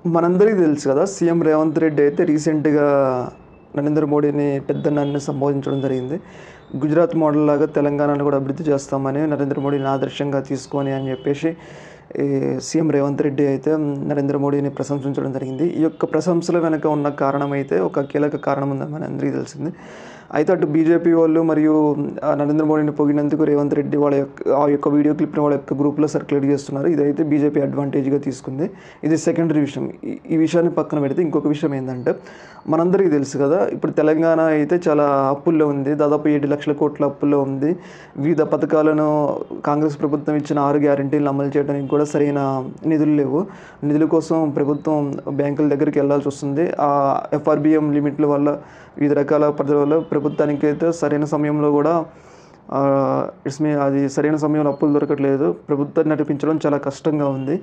మనందరికీ తెలుసు కదా, సీఎం రేవంత్ రెడ్డి అయితే రీసెంట్గా నరేంద్ర మోడీని పెద్దన్నని సంబోధించడం జరిగింది. గుజరాత్ మోడల్ లాగా తెలంగాణను కూడా అభివృద్ధి చేస్తామని, నరేంద్ర మోడీని ఆదర్శంగా తీసుకొని అని చెప్పేసి ఈ సీఎం రేవంత్ రెడ్డి అయితే నరేంద్ర మోడీని ప్రశంసించడం జరిగింది. ఈ యొక్క ప్రశంసల వెనుక ఉన్న కారణం అయితే ఒక కీలక కారణం ఉందని మన అందరికీ తెలిసింది. అయితే అటు బీజేపీ వాళ్ళు మరియు నరేంద్ర మోడీని పొగినందుకు రేవంత్ రెడ్డి ఆ యొక్క వీడియో క్లిప్ని వాళ్ళ యొక్క గ్రూప్లో సర్క్యులేట్ చేస్తున్నారు. ఇదైతే బీజేపీ అడ్వాంటేజ్గా తీసుకుంది. ఇది సెకండరీ విషయం. ఈ విషయాన్ని పక్కన పెడితే ఇంకొక విషయం ఏంటంటే, మనందరికీ తెలుసు కదా, ఇప్పుడు తెలంగాణ అయితే చాలా అప్పుల్లో ఉంది. దాదాపు 7 లక్షల కోట్ల అప్పుల్లో ఉంది. వివిధ పథకాలను కాంగ్రెస్ ప్రభుత్వం ఇచ్చిన 6 గ్యారెంటీలను అమలు చేయడానికి కూడా సరైన నిధులు లేవు. నిధుల కోసం ప్రభుత్వం బ్యాంకుల దగ్గరికి వెళ్ళాల్సి వస్తుంది. ఆ ఎఫ్ఆర్బిఎం లిమిట్ల వల్ల, వివిధ రకాల పద్ధతుల వల్ల ప్రభుత్వానికి అయితే సరైన సమయంలో కూడా అది సరైన సమయంలో అప్పులు దొరకట్లేదు. ప్రభుత్వాన్ని నడిపించడం చాలా కష్టంగా ఉంది.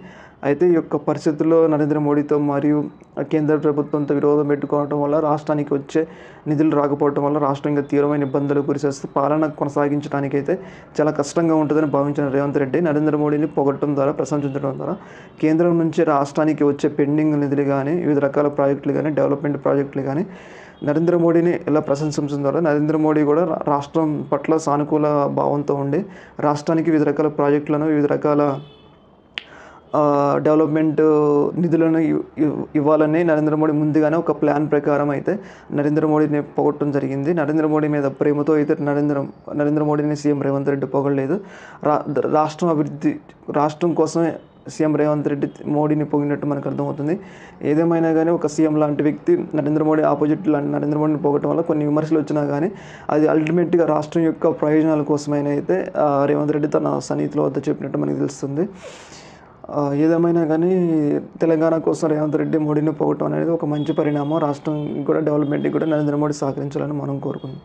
అయితే ఈ యొక్క పరిస్థితుల్లో నరేంద్ర మోడీతో మరియు కేంద్ర ప్రభుత్వంతో విరోధం పెట్టుకోవడం వల్ల, రాష్ట్రానికి వచ్చే నిధులు రాకపోవడం వల్ల రాష్ట్రం ఇంకా తీవ్రమైన ఇబ్బందులు గురిచేస్తే పాలన కొనసాగించడానికైతే చాలా కష్టంగా ఉంటుందని భావించిన రేవంత్ రెడ్డి నరేంద్ర మోడీని పొగట్టడం ద్వారా, ప్రశంసించడం ద్వారా కేంద్రం నుంచి రాష్ట్రానికి వచ్చే పెండింగ్ నిధులు కానీ, వివిధ రకాల ప్రాజెక్టులు కానీ, డెవలప్మెంట్ ప్రాజెక్టులు కానీ నరేంద్ర మోడీని ఎలా ప్రశంసించడం ద్వారా నరేంద్ర మోడీ కూడా రాష్ట్రం పట్ల సానుకూల భావంతో ఉండి రాష్ట్రానికి వివిధ రకాల ప్రాజెక్టులను, వివిధ రకాల డెవలప్మెంట్ నిధులను ఇవ్వాలని నరేంద్ర మోడీ ముందుగానే ఒక ప్లాన్ ప్రకారం అయితే నరేంద్ర మోడీని పొగట్టడం జరిగింది. నరేంద్ర మోడీ మీద ప్రేమతో అయితే నరేంద్ర మోడీని సీఎం రేవంత్ రెడ్డి పొగడలేదు. రాష్ట్రం కోసమే సీఎం రేవంత్ రెడ్డి మోడీని పొగినట్టు మనకు అర్థమవుతుంది. ఏదేమైనా కానీ ఒక సీఎం లాంటి వ్యక్తి నరేంద్ర మోడీ నరేంద్ర మోడీని పొగటం వల్ల కొన్ని విమర్శలు వచ్చినా కానీ అది అల్టిమేట్గా రాష్ట్రం యొక్క ప్రయోజనాల కోసమైనా అయితే రేవంత్ రెడ్డి తన సన్నిహితుల వద్ద చెప్పినట్టు మనకు తెలుస్తుంది. ఏదేమైనా కానీ తెలంగాణ కోసం రేవంత్ రెడ్డి మోడీని పొగటం అనేది ఒక మంచి పరిణామం. రాష్ట్రం కూడా డెవలప్మెంట్కి కూడా నరేంద్ర మోడీ సహకరించాలని మనం కోరుకుందాం.